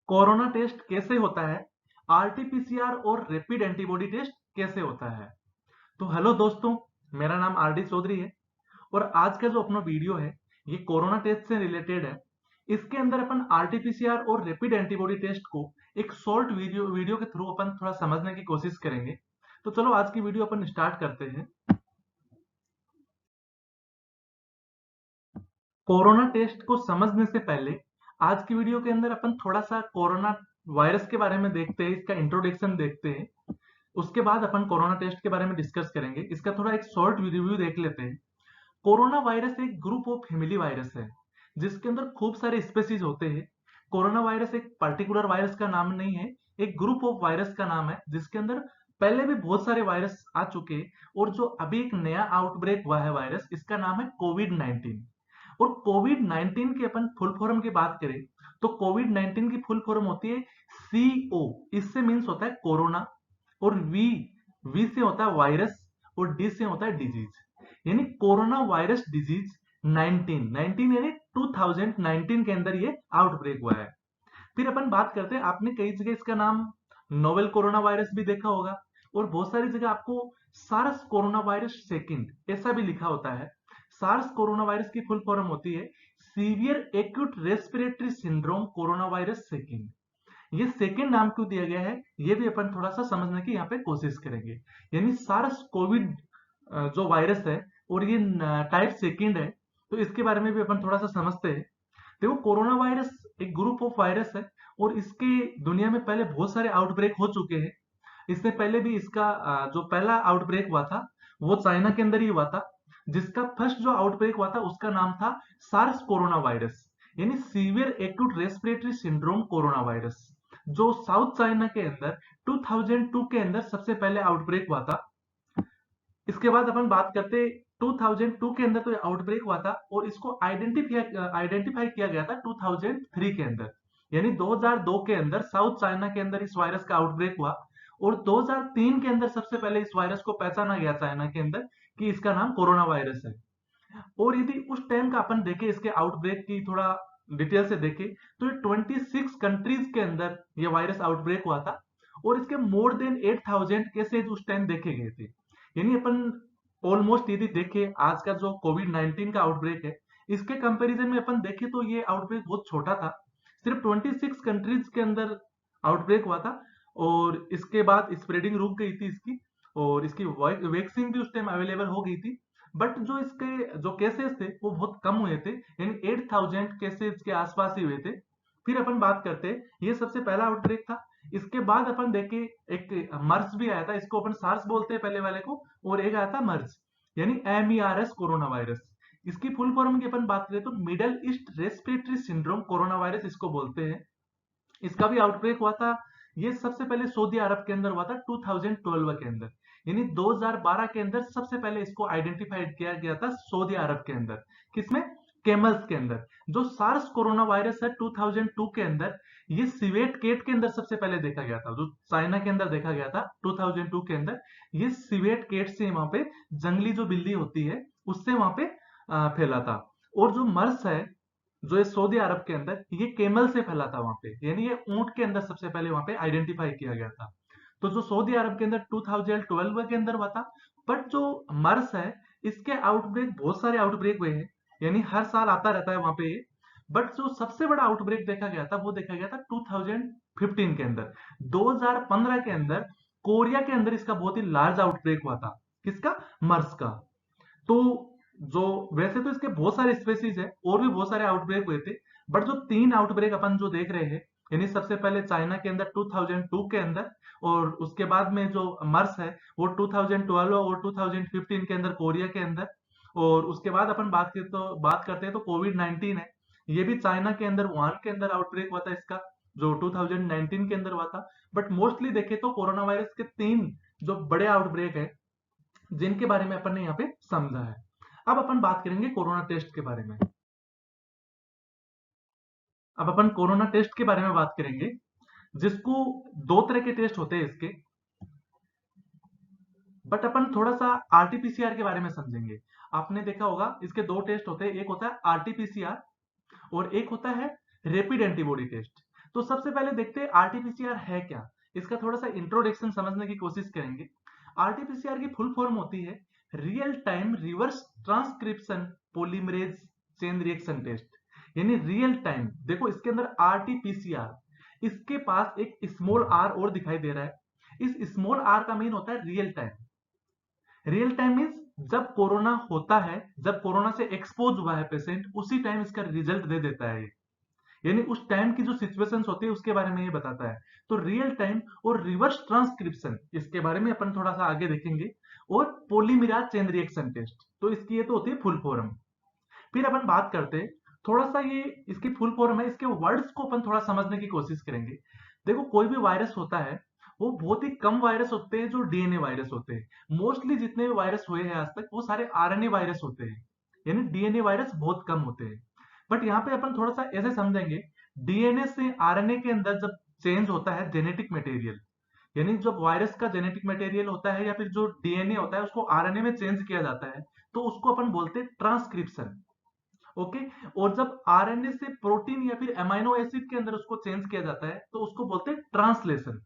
Corona test कैसे होता है, आरटीपीसीआर और रैपिड एंटीबॉडी टेस्ट कैसे होता है। तो हेलो दोस्तों, मेरा नाम आर डी चौधरी है और आज का जो अपना वीडियो है ये कोरोना टेस्ट से रिलेटेड है। इसके अंदर अपन आरटीपीसीआर और रैपिड एंटीबॉडी टेस्ट को एक शॉर्ट वीडियो के थ्रू अपन थोड़ा समझने की कोशिश करेंगे। तो चलो आज की वीडियो अपन स्टार्ट करते हैं। कोरोना टेस्ट को समझने से पहले आज की वीडियो के अंदर अपन थोड़ा सा कोरोना वायरस के बारे में देखते हैं, इसका इंट्रोडक्शन देखते हैं। उसके बाद अपन कोरोना टेस्ट के बारे में डिस्कस करेंगे। इसका थोड़ा एक शॉर्ट रिव्यू देख लेते हैं। कोरोना वायरस एक ग्रुप ऑफ फैमिली वायरस है जिसके अंदर खूब सारे स्पेसीज होते हैं। कोरोना वायरस एक पर्टिकुलर वायरस का नाम नहीं है, एक ग्रुप ऑफ वायरस का नाम है जिसके अंदर पहले भी बहुत सारे वायरस आ चुके हैं और जो अभी एक नया आउटब्रेक हुआ है वायरस, इसका नाम है कोविड-19। और कोविड-19 की अपन फुल फॉर्म की बात करें तो कोविड-19 की फुल फॉर्म होती है CO। इससे मीन्स होता है कोरोना, और वी से होता है वायरस, और डी से होता है डिजीज। यानी कोरोना वायरस डिजीज 19 यानी 2019 के अंदर ये आउटब्रेक हुआ है। फिर अपन बात करते हैं, आपने कई जगह इसका नाम नोवेल कोरोना वायरस भी देखा होगा और बहुत सारी जगह आपको सार्स कोरोना वायरस सेकंड ऐसा भी लिखा होता है। सार्स कोरोना वायरस की फुल फॉर्म होती है severe acute respiratory syndrome corona virus second. ये सेकंड नाम क्यों दिया गया है ये भी अपन थोड़ा सा समझने की यहाँ पे कोशिश करेंगे। यानी सार्स कोविड जो वायरस है और ये टाइप सेकंड है, तो इसके बारे में भी अपन थोड़ा सा समझते हैं। देखो, कोरोना वायरस एक ग्रुप ऑफ वायरस है और इसके दुनिया में पहले बहुत सारे आउटब्रेक हो चुके हैं। इससे पहले भी इसका जो पहला आउटब्रेक हुआ था वो चाइना के अंदर ही हुआ था। जिसका फर्स्ट जो आउटब्रेक हुआ था उसका नाम था सार्स कोरोना वायरस, यानी severe acute respiratory syndrome corona virus, जो साउथ चाइना के अंदर 2002 के अंदर सबसे पहले आउटब्रेक हुआ था। इसके बाद अपन बात करते 2002 के अंदर तो ये आउटब्रेक हुआ था और इसको आइडेंटिफाई किया गया था 2003 के अंदर। यानी 2002 के अंदर साउथ चाइना के अंदर इस वायरस का आउटब्रेक हुआ और 2003 के अंदर सबसे पहले इस वायरस को पहचाना गया चाइना के अंदर कि इसका नाम कोरोना वायरस है। और यदि उस टाइम का अपन देखें, इसके आउटब्रेक की थोड़ा डिटेल से देखें, तो ये 26 कंट्रीज के अंदर ये वायरस आउटब्रेक हुआ था और इसके मोर देन 8000 केसेज उस टाइम देखे गए थे। यानी अपन ऑलमोस्ट यदि देखें आज का जो कोविड-19 का आउटब्रेक है, इसके कंपैरिजन में अपन देखें तो ये आउटब्रेक बहुत छोटा था। सिर्फ 26 कंट्रीज के अंदर आउटब्रेक हुआ था और इसके बाद स्प्रेडिंग रुक गई थी इसकी, और इसकी वैक्सीन भी उस टाइम अवेलेबल हो गई थी। बट जो इसके जो केसेस थे वो बहुत कम हुए थे, यानी 8000 केसेस के आसपास ही हुए थे। फिर अपन बात करते हैं, ये सबसे पहला आउटब्रेक था। इसके बाद अपन देखे एक मर्स भी आया था, इसको अपन सार्स बोलते हैं पहले वाले को, और एक आया था मर्स यानी MERS कोरोना वायरस। इसकी फुल फॉर्म की अपन बात करें तो middle east respiratory syndrome corona virus इसको बोलते हैं। इसका भी आउटब्रेक हुआ था। ये सबसे पहले सऊदी अरब के अंदर हुआ था 2012 के अंदर, यानी 2012 के अंदर सबसे पहले इसको आइडेंटिफाइड किया गया था सऊदी अरब के अंदर। किसमें? कैमल्स के अंदर। जो सार्स कोरोना वायरस है 2002 के अंदर, ये सिवेट केट के अंदर सबसे पहले देखा गया था, जो चाइना के अंदर देखा गया था 2002 के अंदर। ये सिवेट केट से वहां पे जंगली जो बिल्ली होती है उससे वहां पे फैला था। और जो मर्स है जो ये सऊदी अरब के अंदर, ये केमल से फैला था वहां पे, यानी ये ऊंट के अंदर सबसे पहले वहां पे आइडेंटिफाई किया गया था। तो जो सऊदी अरब के अंदर 2012 के अंदर हुआ था। बट जो मर्स है इसके आउटब्रेक बहुत सारे आउटब्रेक हुए हैं, यानी हर साल आता रहता है वहां पे। बट जो सबसे बड़ा आउटब्रेक देखा गया था वो देखा गया था 2015 के अंदर। 2015 के अंदर कोरिया के अंदर इसका बहुत ही लार्ज आउटब्रेक हुआ था। किसका? मर्स का। तो जो वैसे तो इसके बहुत सारे स्पेसीज है और भी बहुत सारे आउटब्रेक हुए थे, बट जो तीन आउटब्रेक अपन जो देख रहे हैं, यानी सबसे पहले चाइना के अंदर 2002 के अंदर, और उसके बाद में जो मर्स है वो 2012 और 2015 के अंदर कोरिया के अंदर, और उसके बाद अपन बात करते हैं तो कोविड-19 है। ये भी चाइना के अंदर वुहान के अंदर आउटब्रेक हुआ था इसका, जो 2019 के अंदर हुआ था। बट मोस्टली देखे तो कोरोना वायरस के तीन जो बड़े आउटब्रेक है जिनके बारे में अपन ने यहाँ पे समझा है। अब अपन बात करेंगे कोरोना टेस्ट के बारे में। अब अपन कोरोना टेस्ट के बारे में बात करेंगे, जिसको दो तरह के टेस्ट होते हैं इसके। बट अपन थोड़ा सा आरटीपीसीआर के बारे में समझेंगे। आपने देखा होगा इसके दो टेस्ट होते हैं, एक होता है आरटीपीसीआर और एक होता है रैपिड एंटीबॉडी टेस्ट। तो सबसे पहले देखते हैं आरटीपीसीआर है क्या, इसका थोड़ा सा इंट्रोडक्शन समझने की कोशिश करेंगे। आरटीपीसीआर की फुल फॉर्म होती है real time reverse transcription polymerase chain reaction test, यानी रियल टाइम। देखो इसके अंदर आरटीपीसीआर, इसके पास एक स्मॉल आर और दिखाई दे रहा है। इस स्मॉल आर का मीन होता है real time. Real time means जब कोरोना होता है, जब कोरोना से एक्सपोज हुआ है पेशेंट, उसी टाइम इसका रिजल्ट दे देता है। यानी उस टाइम की जो सिचुएशंस होती है उसके बारे में ये बताता है। तो रियल टाइम और रिवर्स ट्रांसक्रिप्शन, इसके बारे में अपन थोड़ा सा आगे देखेंगे। और पॉलीमरेज चेन रिएक्शन टेस्ट, तो इसकी ये तो होती है फुल फॉर्म। फिर अपन बात करते हैं थोड़ा सा, ये इसकी फुल फॉर्म है, इसके वर्ड्स को अपन थोड़ा समझने की कोशिश करेंगे। देखो कोई भी वायरस होता है वो बहुत ही कम वायरस होते हैं जो डीएनए वायरस होते हैं। मोस्टली जितने भी वायरस हुए हैं आज तक वो सारे आरएनए वायरस होते हैं, यानी डीएनए वायरस बहुत कम होते हैं। बट यहाँ पे अपन थोड़ा सा ऐसे समझेंगे, डीएनए से आरएनए के अंदर जब चेंज होता है जेनेटिक मटेरियल, यानी जब वायरस का जेनेटिक मटेरियल होता है या फिर जो डीएनए होता है उसको आरएनए में चेंज किया जाता है, तो उसको अपन बोलते हैं ट्रांसक्रिप्शन। ओके। और जब आरएनए से प्रोटीन या फिर अमाइनो एसिड के अंदर उसको चेंज किया जाता है तो उसको बोलते हैं ट्रांसलेशन।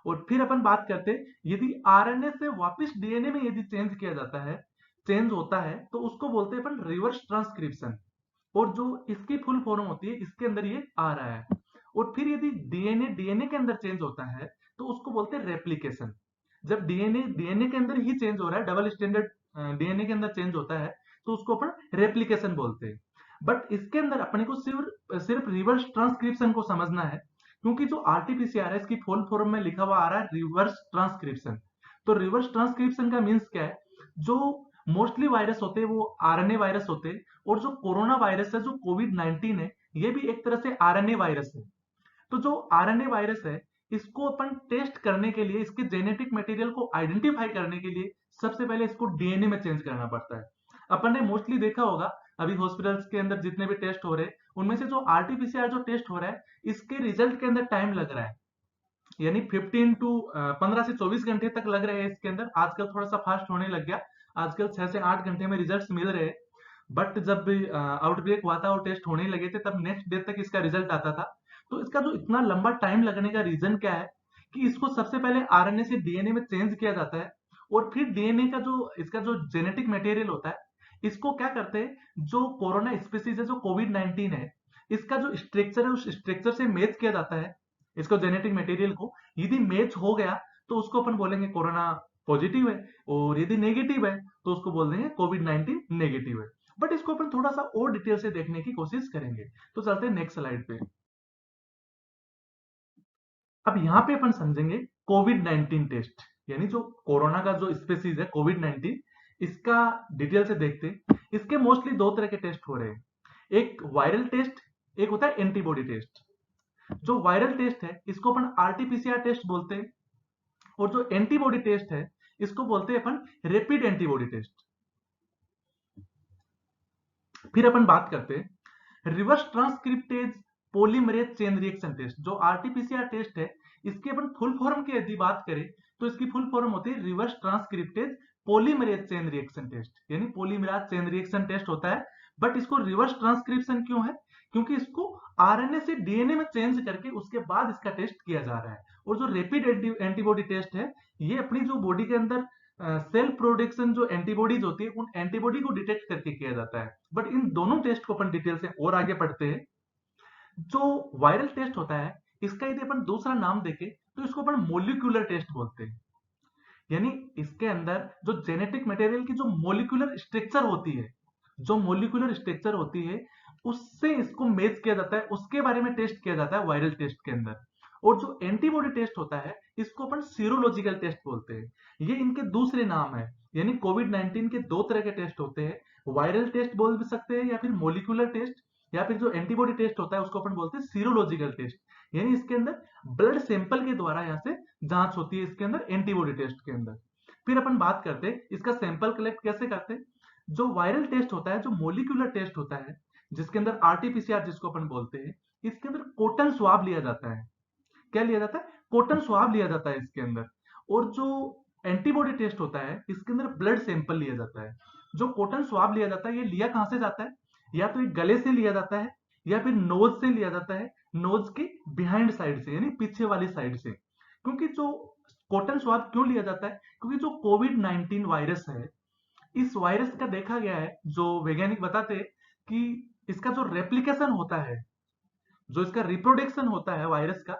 और फिर अपन बात करते हैं यदि आरएनए से वापस डीएनए में यदि चेंज किया जाता है, चेंज होता है, तो उसको बोलते हैं अपन रिवर्स ट्रांसक्रिप्शन। और जो इसकी फुल फॉर्म होती है इसके अंदर ये आ रहा है। और फिर यदि डीएनए डीएनए के अंदर चेंज होता है तो उसको बोलते हैं रेप्लिकेशन। जब डीएनए डीएनए के अंदर ही चेंज हो रहा है, डबल स्टैंडर्ड डीएनए के अंदर चेंज होता है, तो उसको अपन रेप्लिकेशन बोलते हैं। बट इसके अंदर अपने को सिर्फ सिर्फ रिवर्स ट्रांसक्रिप्शन को समझना है, क्योंकि जो आरटीपीसीआर है इसकी फुल फॉर्म में लिखा हुआ आ रहा है रिवर्स ट्रांसक्रिप्शन। तो रिवर्स ट्रांसक्रिप्शन का मीन्स क्या है, जो मोस्टली वायरस होते हैं वो आरएनए वायरस होते हैं, और जो कोरोना वायरस है, जो कोविड 19 है, ये भी एक तरह से आरएनए वायरस है। तो जो आरएनए वायरस है इसको अपन टेस्ट करने के लिए, इसके जेनेटिक मटेरियल को आइडेंटिफाई करने के लिए सबसे पहले इसको डीएनए में चेंज करना पड़ता है। अपन ने मोस्टली देखा होगा अभी हॉस्पिटल्स के अंदर जितने भी टेस्ट हो रहे हैं उनमें से जो आरटीपीसीआर जो टेस्ट हो रहा है इसके रिजल्ट के अंदर टाइम लग रहा है, यानी 15 से 24 घंटे तक लग रहे हैं इसके अंदर। आजकल थोड़ा सा फास्ट होने लग गया, आजकल 6 से 8 घंटे में रिजल्ट्स मिल रहे हैं। बट जब आउटब्रेक हुआ था और टेस्ट होने लगे थे तब नेक्स्ट डे तक इसका रिजल्ट आता था। तो इसका जो इतना लंबा टाइम लगने का रीजन क्या है कि इसको सबसे पहले आरएनए से डीएनए में चेंज किया जाता है, और फिर डीएनए का जो इसका जो जेनेटिक मटेरियल होता है इसको क्या करते हैं, जो कोरोना स्पीसीज है, जो कोविड 19 है, इसका जो स्ट्रक्चर है उस स्ट्रक्चर से मैच किया जाता है इसको, जेनेटिक मटेरियल को। यदि मैच हो गया तो उसको अपन बोलेंगे कोरोना पॉजिटिव है, और यदि नेगेटिव है तो उसको बोल देंगे कोविड 19 नेगेटिव है। बट इसको अपन थोड़ा सा और डिटेल से देखने की कोशिश करेंगे। तो चलते हैं नेक्स्ट स्लाइड पे। अब यहाँ पे अपन समझेंगे कोविड 19 टेस्ट, यानी जो कोरोना का जो स्पीसीज है कोविड 19, इसका डिटेल से देखते हैं। इसके मोस्टली दो तरह के टेस्ट हो रहे हैं, एक वायरल टेस्ट, एक होता है एंटीबॉडी टेस्ट। जो वायरल टेस्ट है इसको अपन आरटीपीसीआर टेस्ट बोलते हैं, और जो एंटीबॉडी टेस्ट है इसको बोलते हैं अपन रैपिड एंटीबॉडी टेस्ट। फिर अपन बात करते हैं reverse transcriptase polymerase chain reaction test. जो आरटीपीसीआर टेस्ट है इसकी अपन फुल फॉर्म की यदि बात करें तो इसकी फुल फॉर्म होती है reverse transcriptase polymerase chain reaction test, यानी पॉलीमरेज चेन रिएक्शन टेस्ट होता है। बट इसको रिवर्स ट्रांसक्रिप्शन क्यों है, क्योंकि इसको आरएनए से डीएनए में चेंज करके उसके बाद इसका टेस्ट किया जा रहा है। और जो रैपिड एंटीबॉडी टेस्ट है ये अपनी जो बॉडी के अंदर सेल्फ प्रोडक्शन जो एंटीबॉडीज होती है उन एंटीबॉडी को डिटेक्ट करके किया जाता है। बट इन दोनों टेस्ट को अपन डिटेल से और आगे पढ़ते हैं। जो वायरल टेस्ट होता है इसका यदि अपन दूसरा नाम देखें तो इसको अपन मोलिकुलर टेस्ट बोलते हैं, यानी इसके अंदर जो जेनेटिक मटेरियल की जो मोलिकुलर स्ट्रक्चर होती है, जो मोलिकुलर स्ट्रक्चर होती है उससे इसको मैच किया जाता है, उसके बारे में टेस्ट किया जाता है वायरल टेस्ट के अंदर। और जो एंटीबॉडी टेस्ट होता है इसको अपन सीरोलॉजिकल टेस्ट बोलते हैं। ये इनके दूसरे नाम है, यानी कोविड 19 के दो तरह के टेस्ट होते हैं, वायरल टेस्ट बोल भी सकते हैं या फिर मोलिकुलर टेस्ट, या फिर जो एंटीबॉडी टेस्ट होता है उसको अपन बोलते हैं सीरोलॉजिकल टेस्ट। यानी इसके अंदर ब्लड सैंपल के द्वारा यहाँ से जांच होती है इसके अंदर एंटीबॉडी टेस्ट के अंदर। फिर अपन बात करते हैं इसका सैंपल कलेक्ट कैसे करते हैं। जो वायरल टेस्ट होता है, जो मोलिकुलर टेस्ट होता है, जिसके अंदर आरटीपीसीआर जिसको अपन बोलते हैं, इसके अंदर कॉटन स्वाब लिया जाता है। क्या लिया जाता है, कॉटन स्वाब लिया जाता है इसके अंदर। और जो एंटीबॉडी टेस्ट होता है इसके अंदर ब्लड सैंपल लिया जाता है। जो कॉटन स्वाब लिया जाता है ये लिया कहां से जाता है, या तो एक गले से लिया जाता है या फिर नोज से लिया जाता है, नोज के बिहाइंड साइड से यानी पीछे वाली साइड से। क्योंकि जो कॉटन स्वाब क्यों लिया जाता है, क्योंकि जो कोविड 19 वायरस है, इस वायरस का देखा गया है, जो वैज्ञानिक बताते हैं कि इसका जो रेप्लिकेशन होता है, जो इसका रिप्रोडक्शन होता है वायरस का,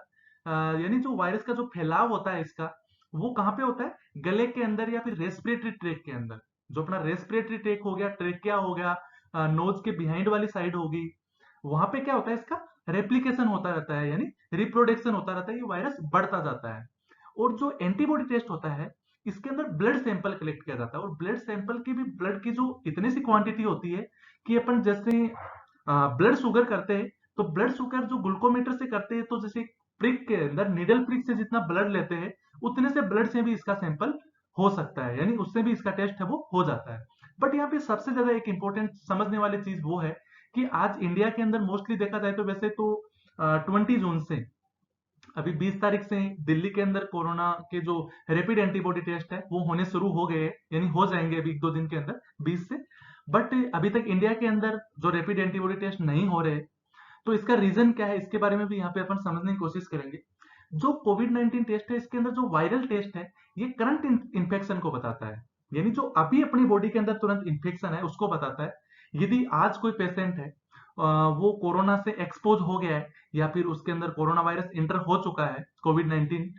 यानी जो वायरस का जो फैलाव होता है इसका, वो कहाँ पे होता है, गले के अंदर या फिर रेस्पिरेटरी ट्रैक के अंदर। जो अपना रेस्पिरेटरी ट्रैक हो गया, ट्रेकिया हो गया, नोज के बिहाइंड वाली साइड होगी, वहां पे क्या होता है, इसका रेप्लिकेशन होता रहता है, यानी रिप्रोडक्शन होता रहता है, ये वायरस बढ़ता जाता है। और जो एंटीबॉडी टेस्ट होता है, इसके अंदर ब्लड सैंपल कलेक्ट किया जाता है, और ब्लड सैंपल की भी, ब्लड की जो इतनी सी क्वांटिटी होती है कि अपन जैसे ब्लड शुगर करते हैं, तो ब्लड शुगर जो ग्लूकोमीटर से करते हैं, तो जैसे प्रिक के अंदर नीडल प्रिक से जितना ब्लड लेते हैं, उतने से ब्लड से भी इसका सैंपल हो सकता है, यानी उससे भी इसका टेस्ट है वो हो जाता है। बट यहाँ पे सबसे ज्यादा एक इंपॉर्टेंट समझने वाली चीज वो है कि आज इंडिया के अंदर मोस्टली देखा जाए तो वैसे तो 20 जून से, अभी 20 तारीख से दिल्ली के अंदर कोरोना के जो रैपिड एंटीबॉडी टेस्ट है वो होने शुरू हो गए हैं, यानी हो जाएंगे अभी 1-2 दिन के अंदर 20 से। बट अभी तक इंडिया के अंदर जो रैपिड एंटीबॉडी टेस्ट नहीं हो रहे, तो इसका रीजन क्या है, इसके बारे में भी यहाँ पे अपन समझने की कोशिश करेंगे। जो कोविड 19 टेस्ट है, इसके अंदर जो वायरल टेस्ट है, ये करंट इन्फेक्शन को बताता है, यानी जो अभी अपनी बॉडी के अंदर तुरंत इन्फेक्शन है उसको बताता है। यदि आज कोई पेशेंट है, वो कोरोना से एक्सपोज हो गया है, या फिर उसके अंदर कोरोना वायरस इंटर हो चुका है कोविड 19,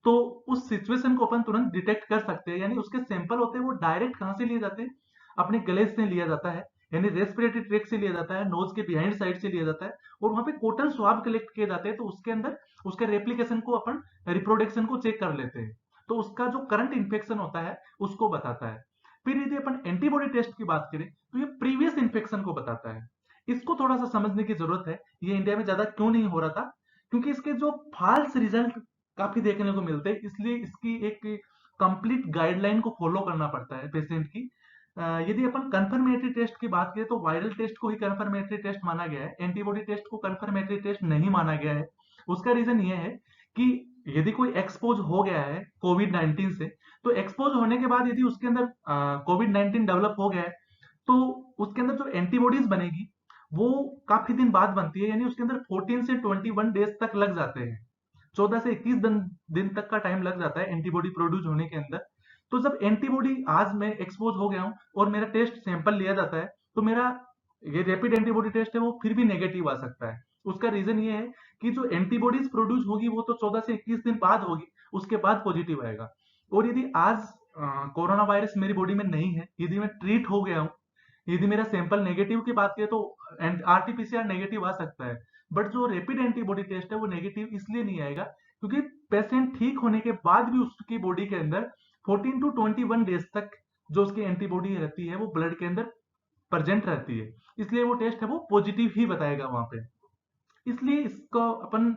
तो उस सिचुएशन को अपन तुरंत डिटेक्ट कर सकते हैं। यानी उसके सैंपल होते हैं वो डायरेक्ट कहाँ से लिए जाते हैं, अपने गले से लिया जाता है, यानी रेस्पिरेटरी ट्रैक से लिया जाता है, नोज के बिहाइंड साइड से लिया जाता है, और वहां पे कॉटन स्वाब कलेक्ट किए जाते हैं, तो उसके अंदर उसके रेप्लिकेशन को अपन, रिप्रोडक्शन को चेक कर लेते हैं, तो उसका जो करंट इन्फेक्शन होता है उसको बताता है। फिर यदि अपन एंटीबॉडी टेस्ट की बात करें, तो ये प्रीवियस इन्फेक्शन को बताता है। इसको थोड़ा सा समझने की जरूरत है, ये इंडिया में ज्यादा क्यों नहीं हो रहा था, क्योंकि इसके जो फॉल्स रिजल्ट काफी देखने को मिलते हैं, इसलिए इसकी एक कंप्लीट गाइडलाइन को फॉलो करना पड़ता है पेशेंट की। यदि अपन कंफर्मेटरी टेस्ट की बात करें, तो वायरल टेस्ट को ही कंफर्मेटरी टेस्ट माना गया है, एंटीबॉडी टेस्ट को कंफर्मेटरी टेस्ट नहीं माना गया है। उसका रीजन ये है कि यदि कोई एक्सपोज हो गया है कोविड 19 से, तो एक्सपोज होने के बाद यदि उसके अंदर कोविड 19 डेवलप हो गया है, तो उसके अंदर जो एंटीबॉडीज बनेगी वो काफी दिन बाद बनती है, यानी उसके अंदर 14 से 21 डेज तक लग जाते हैं, 14 से 21 दिन तक का टाइम लग जाता है एंटीबॉडी प्रोड्यूस होने के अंदर। तो जब एंटीबॉडी, आज मैं एक्सपोज हो गया हूं और मेरा टेस्ट सैंपल लिया जाता है, तो मेरा ये रैपिड एंटीबॉडी टेस्ट है वो फिर भी नेगेटिव आ सकता है। उसका रीजन ये है कि जो एंटीबॉडीज प्रोड्यूस होगी वो तो 14 से 21 दिन बाद होगी, उसके बाद पॉजिटिव आएगा। और यदि आज कोरोना वायरस मेरी बॉडी में नहीं है, यदि मैं ट्रीट हो गया हूँ, यदि मेरा सैंपल नेगेटिव की बात करें, तो आरटीपीसीआर नेगेटिव आ सकता है। बट जो रैपिड एंटीबॉडी टेस्ट है वो नेगेटिव इसलिए नहीं आएगा क्योंकि पेशेंट ठीक होने के बाद भी उसकी बॉडी के अंदर 14 टू 21 डेज तक जो उसकी एंटीबॉडी रहती है वो ब्लड के अंदर प्रेजेंट रहती है, इसलिए वो टेस्ट है वो पॉजिटिव ही बताएगा वहां पे। इसलिए इसको अपन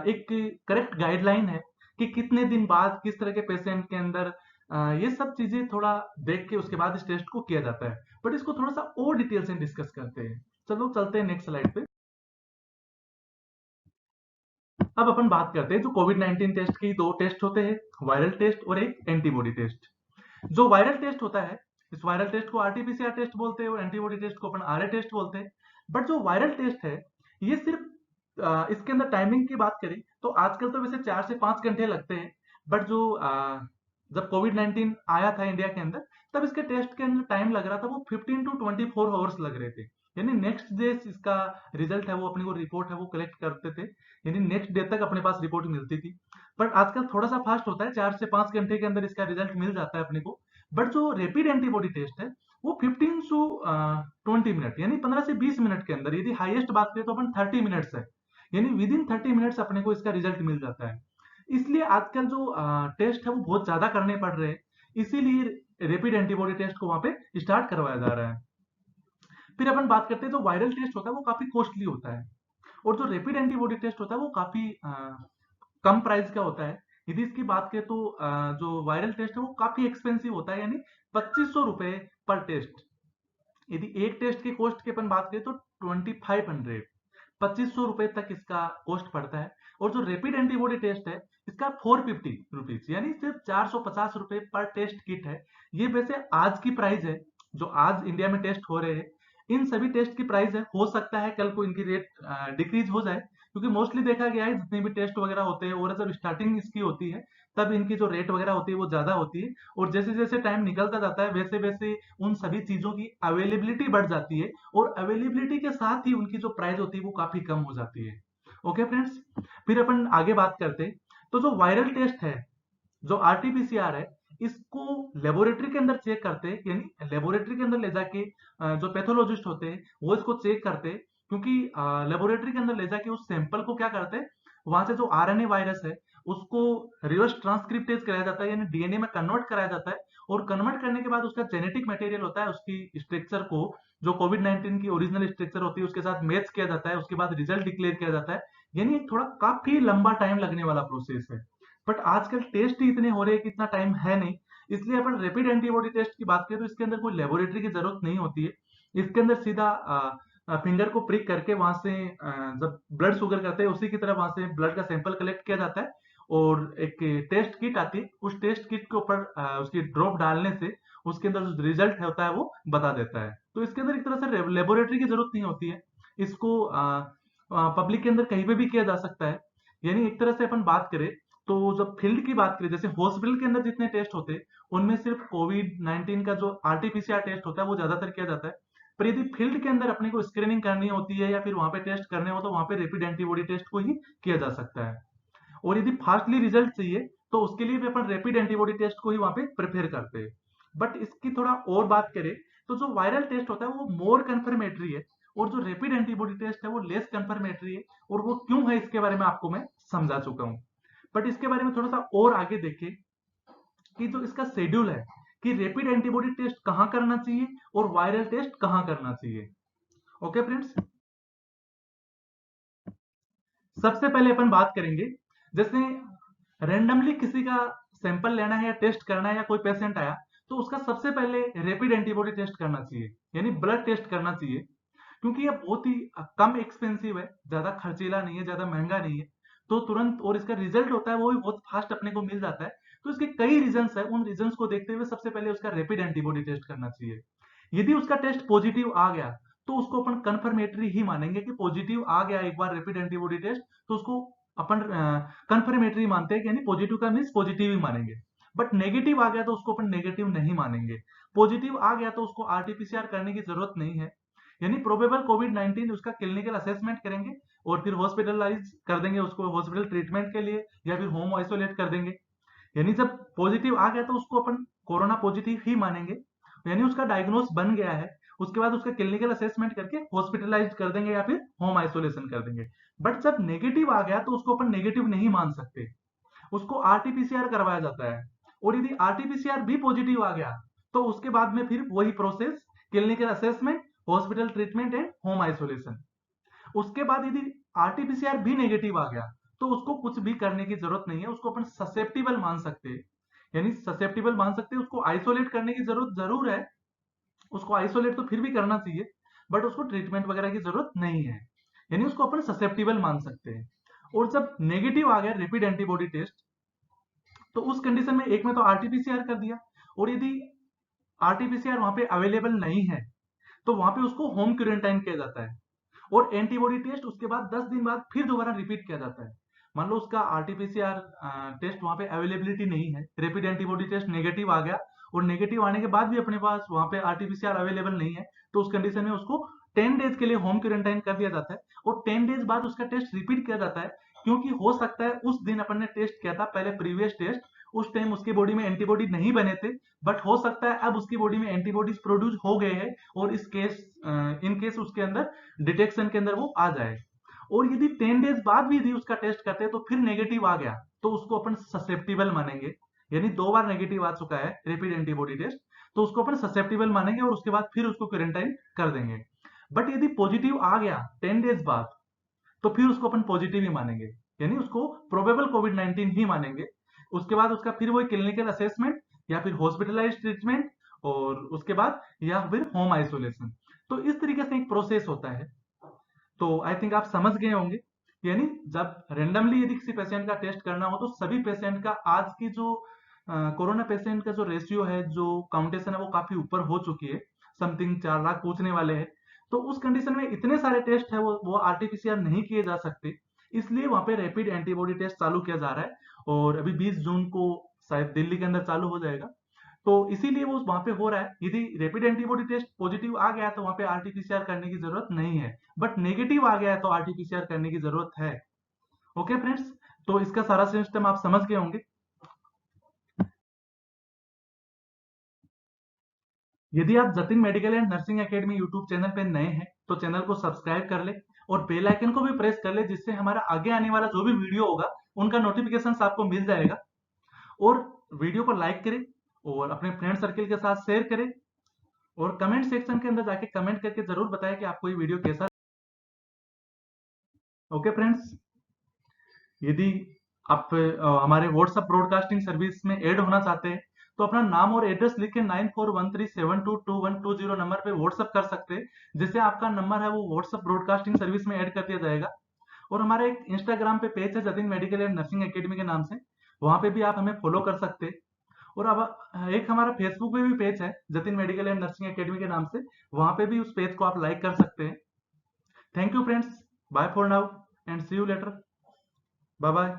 एक करेक्ट गाइडलाइन है कि कितने दिन बाद किस तरह के पेशेंट के अंदर ये सब चीजें थोड़ा देख के उसके बाद इस टेस्ट को किया जाता है। बट इसको थोड़ा सा और डिटेल से डिस्कस करते हैं। चलो चलते हैं नेक्स्ट स्लाइड पे। अब अपन बात करते हैं जो कोविड 19 टेस्ट की दो टेस्ट होते हैं, वायरल टेस्ट और एक एंटीबॉडी टेस्ट। जो वायरल टेस्ट होता है, इस वायरल टेस्ट को आरटीपीसीआर टेस्ट बोलते हैं और एंटीबॉडी टेस्ट को अपन आरए टेस्ट बोलते हैं। बट जो वायरल टेस्ट है, ये सिर्फ इसके अंदर टाइमिंग की बात करें तो आजकल तो वैसे 4 से 5 घंटे लगते हैं। बट जो जब कोविड 19 आया था इंडिया के अंदर, तब इसके टेस्ट के अंदर टाइम लग रहा था वो 15 to 24 आवर्स लग रहे थे। यानी नेक्स्ट डे इसका रिजल्ट है वो, अपनी को रिपोर्ट है वो कलेक्ट करते थे, यानी नेक्स्ट डे तक अपने पास रिपोर्ट मिलती थी। बट आजकल थोड़ा सा फास्ट होता है, 4 से 5 घंटे के अंदर इसका रिजल्ट मिल जाता है अपने को। बट जो रैपिड एंटीबॉडी टेस्ट है वो 15 to 20 मिनट, यानी 15 से 20 मिनट के अंदर, यदि हाईएस्ट बात करें तो अपन 30 मिनट्स है, यानी विद इन 30 मिनट्स अपने को इसका रिजल्ट मिल जाता है। इसलिए आजकल जो टेस्ट है वो बहुत ज्यादा करने पड़ रहे हैं, इसीलिए रैपिड एंटीबॉडी टेस्ट को वहां पे स्टार्ट करवाया जा रहा है। फिर अपन बात करते हैं जो वायरल टेस्ट होता है वो काफी कॉस्टली होता है, और जो रैपिड एंटीबॉडी टेस्ट होता है वो काफी कम प्राइस का होता है। यदि इसकी बात करें तो जो वायरल टेस्ट है वो काफी एक्सपेंसिव होता है, यानी 2500 रुपए पर टेस्ट। यदि एक टेस्ट की कॉस्ट की अपन बात करें तो 2500, 2500 रुपए तक इसका कॉस्ट पड़ता है। और जो रैपिड एंटीबॉडी टेस्ट है इसका 450 रुपीज, यानी सिर्फ 450 रुपए पर टेस्ट किट है। ये वैसे आज की प्राइस है जो आज इंडिया में टेस्ट हो रहे हैं, इन सभी टेस्ट की प्राइस है, हो सकता है कल को इनकी रेट डिक्रीज हो जाए, क्योंकि मोस्टली देखा गया है जितने भी टेस्ट वगैरह होते हैं और जब स्टार्टिंग इसकी होती है तब इनकी जो रेट वगैरह होती है वो ज्यादा होती है, और जैसे जैसे टाइम निकलता जाता है वैसे वैसे उन सभी चीजों की अवेलेबिलिटी बढ़ जाती है, और अवेलेबिलिटी के साथ ही उनकी जो प्राइस होती है वो काफी कम हो जाती है। ओके फ्रेंड्स, फिर अपन आगे बात करते हैं। तो जो वायरल टेस्ट है, जो आरटीपीसीआर है, इसको लेबोरेटरी के अंदर चेक करते हैं, यानी लेबोरेटरी के अंदर ले जाके जो पैथोलॉजिस्ट होते हैं वो इसको चेक करते हैं, क्योंकि लेबोरेटरी के अंदर ले जाके उस सैंपल को क्या करते हैं, वहां से जो आरएनए वायरस है उसको रिवर्स ट्रांसक्रिप्टेज कराया जाता है, यानी डीएनए में कन्वर्ट कराया जाता है, और कन्वर्ट करने के बाद उसका जेनेटिक मटेरियल होता है, उसकी स्ट्रक्चर को, जो कोविड 19 की ओरिजिनल स्ट्रक्चर होती है उसके साथ मैच किया जाता है, उसके बाद रिजल्ट डिक्लेयर किया जाता है। यानी थोड़ा काफी लंबा टाइम लगने वाला प्रोसेस है, बट आजकल टेस्ट ही इतने हो रहे हैं कि इतना टाइम है नहीं, इसलिए अपन रैपिड एंटीबॉडी टेस्ट की बात करें तो इसके अंदर कोई लेबोरेटरी की जरूरत नहीं होती है। इसके अंदर सीधा फिंगर को प्रिक करके वहां से जब ब्लड शुगर करते हैं उसी की तरह वहां से ब्लड का सैंपल कलेक्ट किया जाता है, और एक टेस्ट किट आती है, उस टेस्ट किट के ऊपर उसकी ड्रॉप डालने से उसके अंदर जो रिजल्ट होता है वो बता देता है। तो इसके अंदर एक तरह से लेबोरेटरी की जरूरत नहीं होती है, इसको पब्लिक के अंदर कहीं पे भी किया जा सकता है। यानी एक तरह से अपन बात करें तो जब फील्ड की बात करें, जैसे हॉस्पिटल के अंदर जितने टेस्ट होते हैं उनमें सिर्फ कोविड 19 का जो आरटीपीसीआर टेस्ट होता है वो ज्यादातर किया जाता है, पर यदि फील्ड के अंदर अपने को स्क्रीनिंग करनी होती है या फिर वहां पे टेस्ट करने हो तो वहां पे रैपिड एंटीबॉडी टेस्ट को ही किया जा सकता है। और यदि फास्टली रिजल्ट चाहिए तो उसके लिए भी अपन रैपिड एंटीबॉडी टेस्ट को ही वहां पे प्रेफर करते हैं। बट इसकी थोड़ा और बात करें तो जो वायरल टेस्ट होता है वो मोर कंफर्मेटरी है, और जो रैपिड एंटीबॉडी टेस्ट है वो लेस कंफर्मेटरी है, और वो क्यों है इसके बारे में आपको मैं समझा चुका हूँ। बट इसके बारे में थोड़ा सा और आगे देखें कि जो इसका शेड्यूल है कि रैपिड एंटीबॉडी टेस्ट कहाँ करना चाहिए और वायरल टेस्ट कहाँ करना चाहिए। ओके फ्रेंड्स, सबसे पहले अपन बात करेंगे, जैसे रैंडमली किसी का सैंपल लेना है या टेस्ट करना है, या कोई पेशेंट आया तो उसका सबसे पहले रैपिड एंटीबॉडी टेस्ट करना चाहिए, यानी ब्लड टेस्ट करना चाहिए, क्योंकि ये बहुत ही कम एक्सपेंसिव है, ज्यादा खर्चीला नहीं है, ज्यादा महंगा नहीं है, तो तुरंत, और इसका रिजल्ट होता है वो भी बहुत फास्ट अपने को मिल जाता है। तो इसके कई रीजंस है, उन रीजंस को देखते हुए सबसे पहले उसका रैपिड एंटीबॉडी टेस्ट करना चाहिए। यदि उसका टेस्ट पॉजिटिव आ गया तो उसको अपन कंफर्मेटरी ही मानेंगे, कि पॉजिटिव आ गया एक बार रैपिड एंटीबॉडी टेस्ट तो उसको अपन कंफर्मेटरी मानते हैं, कि यानी पॉजिटिव का मीन्स पॉजिटिव ही मानेंगे। बट नेगेटिव आ गया तो उसको अपन नेगेटिव नहीं मानेंगे। पॉजिटिव आ गया तो उसको आरटीपीसीआर करने की जरूरत नहीं है, यानी प्रोबेबल कोविड 19 उसका क्लिनिकल असेसमेंट करेंगे और फिर हॉस्पिटलाइज कर देंगे उसको हॉस्पिटल ट्रीटमेंट के लिए, या फिर होम आइसोलेट कर देंगे। यानी जब पॉजिटिव आ गया तो उसको अपन कोरोना पॉजिटिव ही मानेंगे, यानी उसका डायग्नोस बन गया है, उसके बाद उसका क्लिनिकल असेसमेंट करके हॉस्पिटलाइज कर देंगे या फिर होम आइसोलेशन कर देंगे। बट जब नेगेटिव आ गया तो उसको अपन नेगेटिव नहीं मान सकते, उसको आरटीपीसीआर करवाया जाता है, और यदि आरटीपीसीआर भी पॉजिटिव आ गया तो उसके बाद में फिर वही process, clinical assessment, hospital treatment and home isolation. उसके बाद यदि आरटीपीसीआर भी नेगेटिव आ गया तो उसको कुछ भी करने की जरूरत नहीं है, उसको अपन ससेप्टिबल मान सकते हैं, यानी ससेप्टिबल मान सकते हैं, उसको आइसोलेट करने की जरूरत जरूर है, उसको आइसोलेट तो फिर भी करना चाहिए, बट उसको ट्रीटमेंट वगैरह की जरूरत नहीं है, यानी उसको अपन ससेप्टिबल मान सकते हैं। और जब नेगेटिव आ गया रैपिड एंटीबॉडी टेस्ट तो उस कंडीशन में एक में तो आरटीपीसीआर कर दिया, और यदि आरटीपीसीआर वहां पे अवेलेबल नहीं है तो वहां पे उसको होम क्वारंटाइन किया जाता है, और एंटीबॉडी टेस्ट उसके बाद 10 दिन बाद फिर दोबारा रिपीट किया जाता है। मान लो उसका आरटीपीसीआर टेस्ट वहां पे अवेलेबिलिटी नहीं है, रैपिड एंटीबॉडी टेस्ट नेगेटिव आ गया, और नेगेटिव आने के बाद भी अपने पास वहां पे आरटीपीसीआर अवेलेबल नहीं है, तो उस कंडीशन में उसको 10 डेज के लिए होम क्वारंटाइन कर दिया जाता है, और 10 डेज बाद उसका टेस्ट रिपीट किया जाता है, क्योंकि हो सकता है उस दिन अपन ने टेस्ट किया था पहले प्रीवियस टेस्ट, उस टाइम उसकी बॉडी में एंटीबॉडी नहीं बने थे, बट हो सकता है अब उसकी बॉडी में एंटीबॉडीज प्रोड्यूस हो गए हैं, और इस केस इन केस उसके अंदर डिटेक्शन के अंदर वो आ जाए। और यदि 10 डेज बाद भी यदि उसका टेस्ट करते हैं तो फिर नेगेटिव आ गया तो उसको अपन ससेप्टिबल मानेंगे, यानी 2 बार नेगेटिव आ चुका है रैपिड एंटीबॉडी टेस्ट, तो उसको अपन ससेप्टिबल मानेंगे और उसके बाद फिर उसको क्वारंटाइन कर देंगे। बट यदि पॉजिटिव आ गया 10 डेज बाद तो फिर उसको अपन पॉजिटिव ही मानेंगे, यानी उसको प्रोबेबल कोविड 19 ही मानेंगे। उसके बाद उसका फिर वही क्लिनिकल असेसमेंट या फिर हॉस्पिटलाइज ट्रीटमेंट, और उसके बाद या फिर होम आइसोलेशन। तो इस तरीके से एक प्रोसेस होता है। तो आई थिंक आप समझ गए होंगे, यानी जब रेंडमली यदि किसी पेशेंट का टेस्ट करना हो तो सभी पेशेंट का आज की जो कोरोना पेशेंट का जो रेशियो है, जो काउंटेशन है, वो काफी ऊपर हो चुकी है, समथिंग 4 लाख पूछने वाले हैं। तो उस कंडीशन में इतने सारे टेस्ट है वो आरटीपीसीआर नहीं किए जा सकते, इसलिए वहां पे रैपिड एंटीबॉडी टेस्ट चालू किया जा रहा है और अभी 20 जून को शायद दिल्ली के अंदर चालू हो जाएगा। तो इसीलिए वो वहां पे हो रहा है। यदि रैपिड एंटीबॉडी टेस्ट पॉजिटिव आ गया तो वहां पे आरटीपीसीआर करने की जरूरत नहीं है, बट नेगेटिव आ गया तो आरटीपीसीआर करने की जरूरत है। ओके फ्रेंड्स, तो इसका सारा सिस्टम आप समझ गए होंगे। यदि आप Jatin medical and nursing academy YouTube channel पे नए हैं तो चैनल को सब्सक्राइब कर ले और बेल आइकन को भी प्रेस कर ले, जिससे हमारा आगे आने वाला जो भी वीडियो होगा उनका नोटिफिकेशन आपको मिल जाएगा। और वीडियो को लाइक करें और अपने फ्रेंड सर्किल के साथ शेयर करें और कमेंट सेक्शन के अंदर जाके कमेंट करके जरूर बताएं कि आपको ये वीडियो कैसा। ओके फ्रेंड्स, यदि आप हमारे व्हाट्सएप ब्रॉडकास्टिंग सर्विस में ऐड होना चाहते हैं तो अपना नाम और एड्रेस लिख के 9413722120 नंबर पे व्हाट्सएप कर सकते हैं, जिससे आपका नंबर है वो व्हाट्सएप ब्रॉडकास्टिंग सर्विस में ऐड कर दिया जाएगा। और हमारा एक इंस्टाग्राम पे पेज है Jatin medical and nursing academy के नाम से, वहां पे भी आप हमें फॉलो कर सकते हैं। और अब एक हमारा फेसबुक पे भी पेज है Jatin medical and nursing academy के नाम से, वहां पे भी उस पेज को आप लाइक कर सकते हैं। Thank you friends, bye for now and see you later, bye bye.